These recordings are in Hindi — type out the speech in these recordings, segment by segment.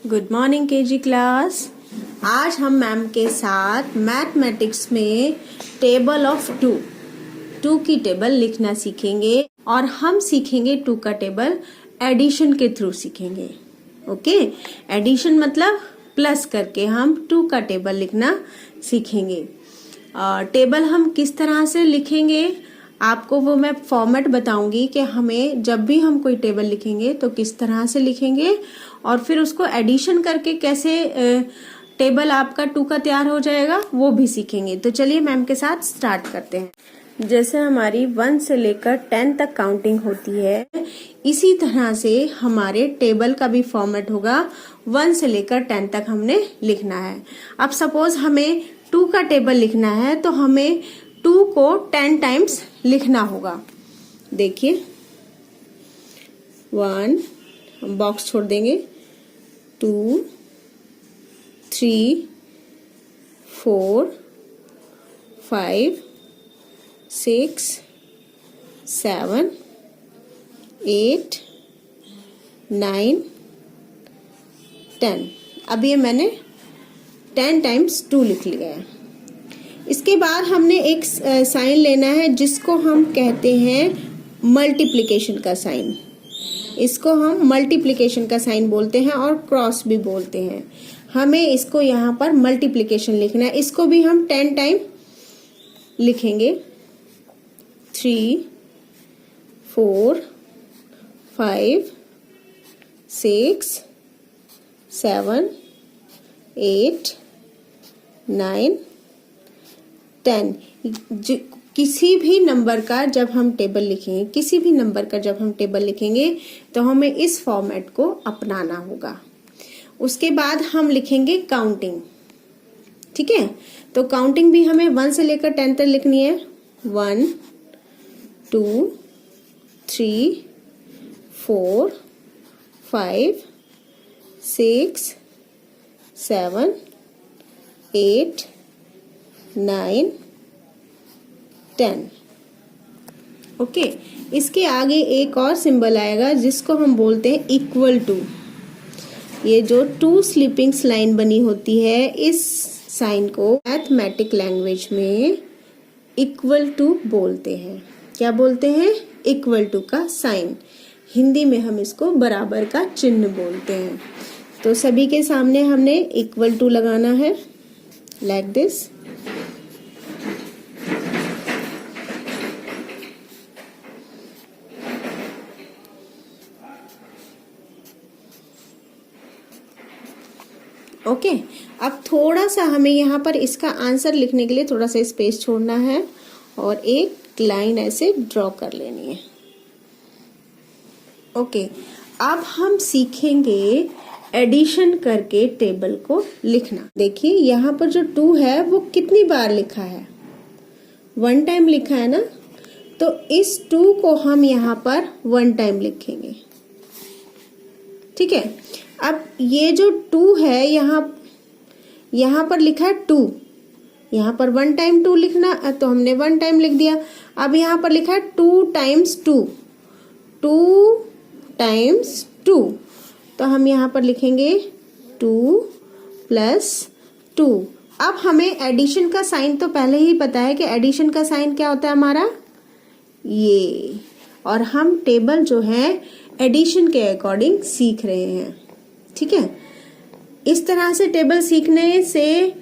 Good morning KG class. आज हम मैम के साथ मैथमेटिक्स में टेबल ऑफ टू की टेबल लिखना सीखेंगे और हम सीखेंगे टू का टेबल एडिशन के थ्रू सीखेंगे। ओके, एडिशन मतलब प्लस करके हम टू का टेबल लिखना सीखेंगे। टेबल हम किस तरह से लिखेंगे आपको वो मैं फॉर्मेट बताऊंगी कि हमें जब भी हम कोई टेबल लिखेंगे तो किस तरह से लिखेंगे और फिर उसको एडिशन करके कैसे टेबल आपका टू का तैयार हो जाएगा वो भी सीखेंगे। तो चलिए मैम के साथ स्टार्ट करते हैं। जैसे हमारी 1 से लेकर 10 तक काउंटिंग होती है, इसी तरह से हमारे टेबल का भी फॉर्मेट होगा। 1 से लेकर 10 तक हमने लिखना है। अब सपोज हमें टू का टेबल लिखना है तो हमें 2 को 10 टाइम्स लिखना होगा। देखिए 1, हम बॉक्स छोड़ देंगे, 2, 3, 4, 5, 6, 7, 8, 9, 10। अब ये मैंने 10 टाइम्स 2 लिख लिया है। इसके बाद हमने एक साइन लेना है जिसको हम कहते हैं मल्टीप्लिकेशन का साइन। इसको हम मल्टीप्लिकेशन का साइन बोलते हैं और क्रॉस भी बोलते हैं। हमें इसको यहाँ पर मल्टीप्लिकेशन लिखना है। इसको भी हम 10 टाइम लिखेंगे। 3, 4, 5, 6, 7, 8, 9, 10। किसी भी नंबर का जब हम टेबल लिखेंगे, किसी भी नंबर का जब हम टेबल लिखेंगे तो हमें इस फॉर्मेट को अपनाना होगा। उसके बाद हम लिखेंगे काउंटिंग। ठीक है, तो काउंटिंग भी हमें 1 से लेकर 10 तक लिखनी है। 1, 2, 3, 4, 5, 6, 7, 8, 9, 10। ओके, इसके आगे एक और सिंबल आएगा जिसको हम बोलते हैं इक्वल टू। ये जो 2 स्लीपिंग्स लाइन बनी होती है, इस साइन को मैथमेटिक लैंग्वेज में इक्वल टू बोलते हैं। क्या बोलते हैं? इक्वल टू का साइन। हिंदी में हम इसको बराबर का चिन्ह बोलते हैं। तो सभी के सामने हमने इक्वल टू लगाना है, लाइक दिस। ओके, अब थोड़ा सा हमें यहाँ पर इसका आंसर लिखने के लिए थोड़ा सा स्पेस छोड़ना है और एक लाइन ऐसे ड्रॉ कर लेनी है। ओके, अब हम सीखेंगे एडिशन करके टेबल को लिखना। देखिए यहाँ पर जो 2 है वो कितनी बार लिखा है? 1 टाइम लिखा है ना, तो इस 2 को हम यहाँ पर 1 टाइम लिखेंगे। ठीक है, अब ये जो 2 है यहाँ पर लिखा है 2, यहाँ पर 1 टाइम 2 लिखना, तो हमने 1 टाइम लिख दिया। अब यहाँ पर लिखा है 2 टाइम्स 2, 2 टाइम्स 2, तो हम यहाँ पर लिखेंगे 2 प्लस 2। अब हमें एडिशन का साइन तो पहले ही पता है कि एडिशन का साइन क्या होता है हमारा, ये, और हम टेबल जो है एडिशन के अकॉर्डिंग सीख रहे हैं। ठीक है, इस तरह से टेबल सीखने से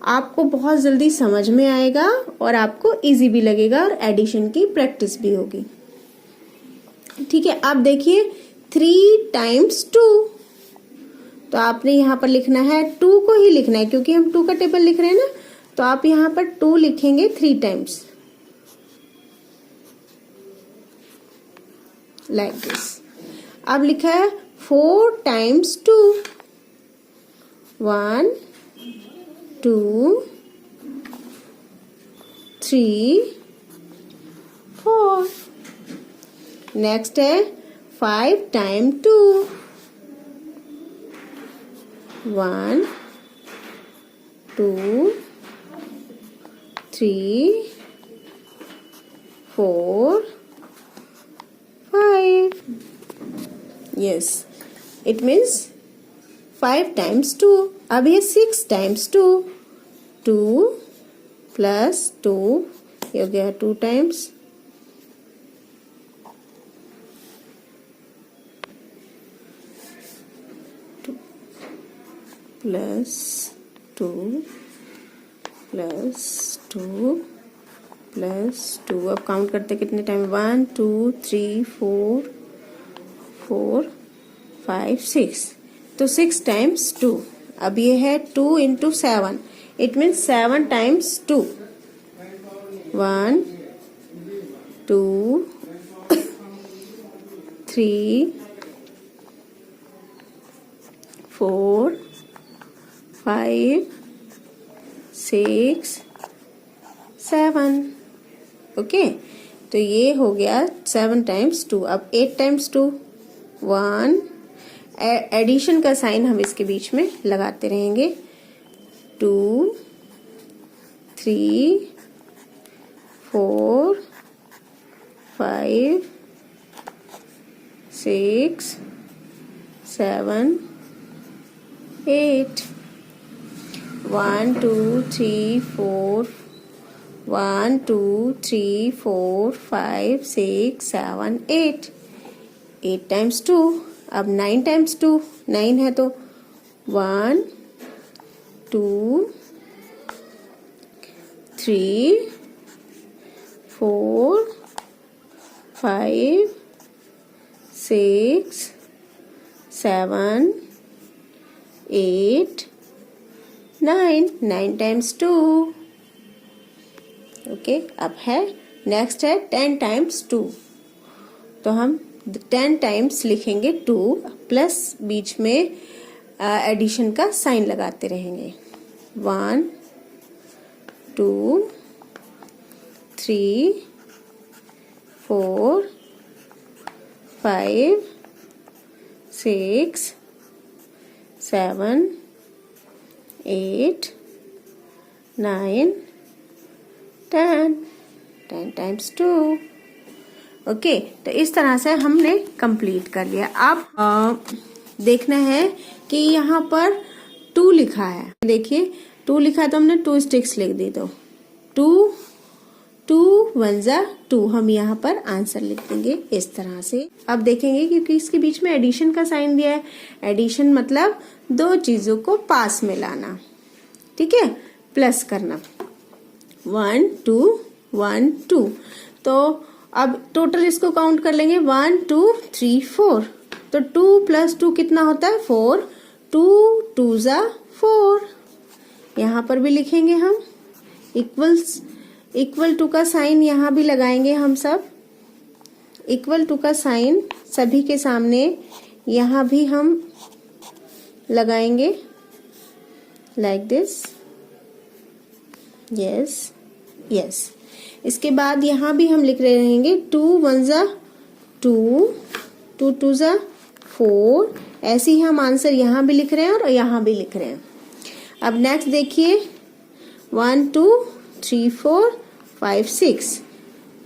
आपको बहुत जल्दी समझ में आएगा और आपको इजी भी लगेगा और एडिशन की प्रैक्टिस भी होगी। ठीक है, अब देखिए 3 टाइम्स 2, तो आपने यहाँ पर लिखना है 2 को ही लिखना है क्योंकि हम 2 का टेबल लिख रहे हैं ना, तो आप यहाँ पर 2 लिखेंगे 3 टाइम्स, लाइक दिस। अब लिखा है 4 टाइम्स 2, 1, 2, 3, 4। नेक्स्ट है 5 time 2, 1, 2, 3, 4, 5. Yes, it means 5 times 2, अब ये 6 टाइम्स 2, 2 प्लस 2, ये हो गया 2 टाइम्स, प्लस 2 प्लस 2 प्लस 2। अब काउंट करते कितने टाइम, 1 2 3 4 4 5 6, तो 6 टाइम्स 2। अब ये है 2 into 7, it means 7 times 2, 1 2 3 4 5 6 7। Okay, तो ये हो गया 7 टाइम्स 2। अब 8 टाइम्स 2, 1, एडिशन का साइन हम इसके बीच में लगाते रहेंगे, 2 3 4 5 6 7 8, 1 2 3 4 1 2 3 4 5 6 7 8, 8 टाइम्स 2। अब 9 टाइम्स 2, 9 है तो 1 2 3 4 5 6 7 8 9, 9 टाइम्स 2। ओके, अब है नेक्स्ट है 10 टाइम्स 2, तो हम 10 टाइम्स लिखेंगे 2 प्लस बीच में एडिशन का साइन लगाते रहेंगे, 1 2 3 4 5 6 7 8 9 10, 10 टाइम्स 2। ओके, तो इस तरह से हमने कंप्लीट कर लिया। अब देखना है कि यहाँ पर 2 लिखा है, देखिए 2 लिखा है तो हमने 2 स्टिक्स लिख दी, तो 2 1 जा 2, हम यहाँ पर आंसर लिख देंगे इस तरह से। अब देखेंगे क्योंकि इसके बीच में एडिशन का साइन दिया है, एडिशन मतलब दो चीजों को पास में लाना, ठीक है, प्लस करना, 1 2 1 2। तो अब टोटल इसको काउंट कर लेंगे, 1 2 3 4, तो 2 प्लस 2 कितना होता है 4, 2 2 जा 4। यहाँ पर भी लिखेंगे हम इक्वल टू का साइन यहाँ भी लगाएंगे हम सब, इक्वल टू का साइन सभी के सामने यहाँ भी हम लगाएंगे, लाइक दिस, यस यस। इसके बाद यहाँ भी हम लिख रहे रहेंगे 2 1 जा 2, 2 2 जा 4, ऐसे ही हम आंसर यहाँ भी लिख रहे हैं और यहाँ भी लिख रहे हैं। अब नेक्स्ट देखिए 1 2 3 4 5 6,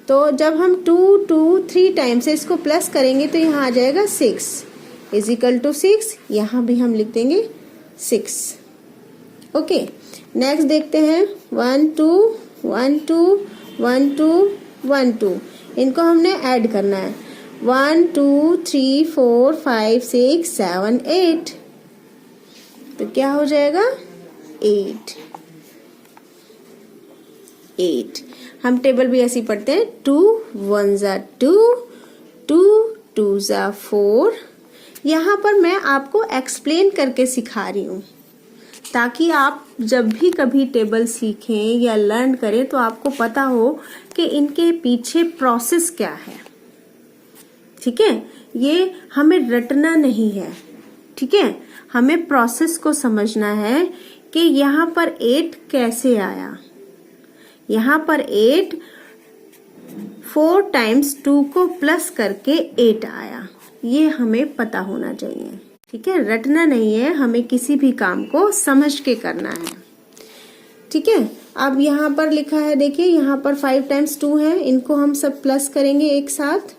तो जब हम 2 2 3 टाइम से इसको प्लस करेंगे तो यहाँ आ जाएगा 6 इज इक्वल टू 6, यहाँ भी हम लिख देंगे 6। ओके, नेक्स्ट देखते हैं 1 2 1 2 1 2 1 2, इनको हमने ऐड करना है, 1 2 3 4 5 6 7 8, तो क्या हो जाएगा 8। हम टेबल भी ऐसे ही पढ़ते हैं, 2 1 जा 2, 2 2 जा 4। यहाँ पर मैं आपको एक्सप्लेन करके सिखा रही हूँ ताकि आप जब भी कभी टेबल सीखें या लर्न करें तो आपको पता हो कि इनके पीछे प्रोसेस क्या है, ठीक है। ये हमें रटना नहीं है, ठीक है, हमें प्रोसेस को समझना है कि यहाँ पर 8 कैसे आया, यहाँ पर 8 4 टाइम्स 2 को प्लस करके 8 आया, ये हमें पता होना चाहिए, ठीक है, रटना नहीं है, हमें किसी भी काम को समझ के करना है, ठीक है। अब यहाँ पर लिखा है, देखिए यहाँ पर 5 टाइम्स 2 है, इनको हम सब प्लस करेंगे एक साथ,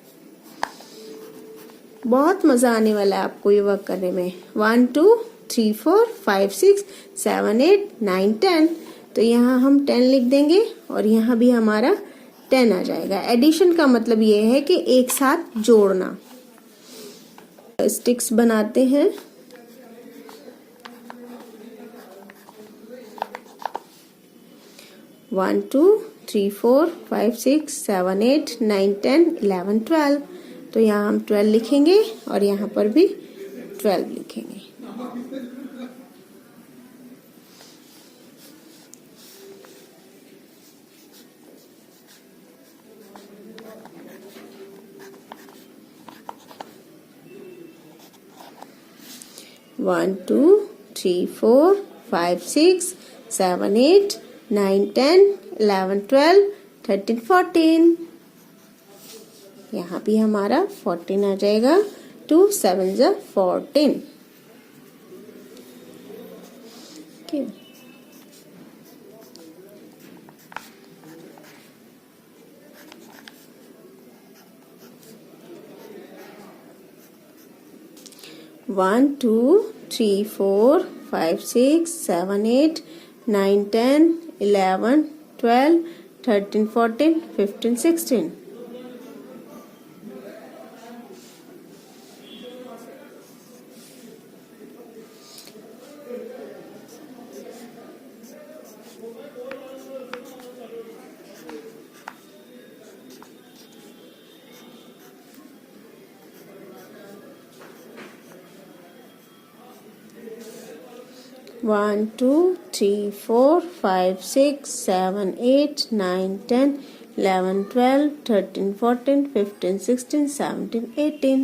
बहुत मजा आने वाला है आपको ये वर्क करने में। 1 2 3 4 5 6 7 8 9 10। तो यहाँ हम 10 लिख देंगे और यहाँ भी हमारा 10 आ जाएगा। एडिशन का मतलब ये है कि एक साथ जोड़ना। स्टिक्स बनाते हैं। वन 2 3 4 5 6 7 8 9 10 11 12। तो यहाँ हम 12 लिखेंगे और यहाँ पर भी 12 लिखेंगे। वन 2 3 4 5 6 7 8 9 10 11 12 13 14। यहाँ भी हमारा 14 आ जाएगा। 2 7 जा 14। ओके। वन 2 3 4 5 6 7 8 9 10 11 12 13 14 15 16। वन 2 3 4 5 6 7 8 9 10 11 12 13 14 15 16 17 18।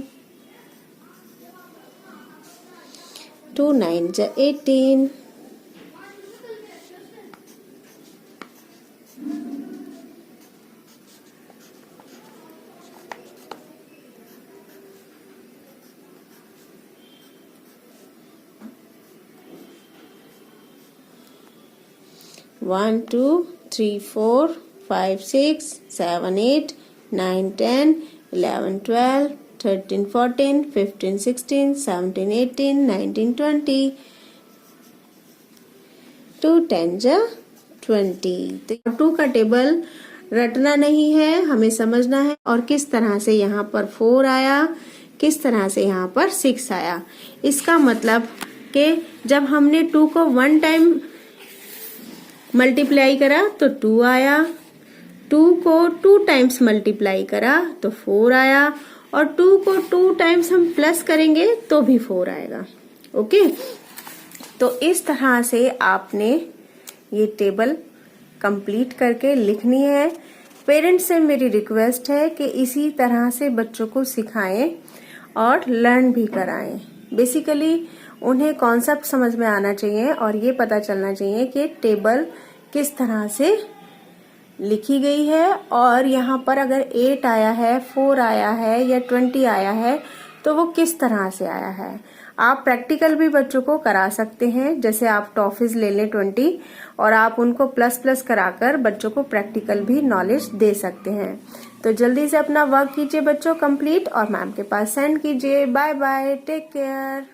2 9 जा 18। वन 2 3 4 5 6 7 8 9 10 11 12 13 14 15 16 17 18 19 20। 2 10 जा 20। तो 2 का टेबल रटना नहीं है, हमें समझना है। और किस तरह से यहाँ पर 4 आया, किस तरह से यहाँ पर 6 आया। इसका मतलब कि जब हमने 2 को 1 टाइम मल्टीप्लाई करा तो 2 आया, 2 को 2 टाइम्स मल्टीप्लाई करा तो 4 आया, और 2 को 2 टाइम्स हम प्लस करेंगे तो भी 4 आएगा। ओके। तो इस तरह से आपने ये टेबल कंप्लीट करके लिखनी है। पेरेंट्स से मेरी रिक्वेस्ट है कि इसी तरह से बच्चों को सिखाएं और लर्न भी कराएं। बेसिकली उन्हें कॉन्सेप्ट समझ में आना चाहिए और ये पता चलना चाहिए कि टेबल किस तरह से लिखी गई है, और यहाँ पर अगर 8 आया है, 4 आया है या 20 आया है तो वो किस तरह से आया है। आप प्रैक्टिकल भी बच्चों को करा सकते हैं। जैसे आप टॉफीज ले लें 20 और आप उनको प्लस प्लस कराकर बच्चों को प्रैक्टिकल भी नॉलेज दे सकते हैं। तो जल्दी से अपना वर्क कीजिए बच्चों कंप्लीट और मैम के पास सेंड कीजिए। Bye bye, take care.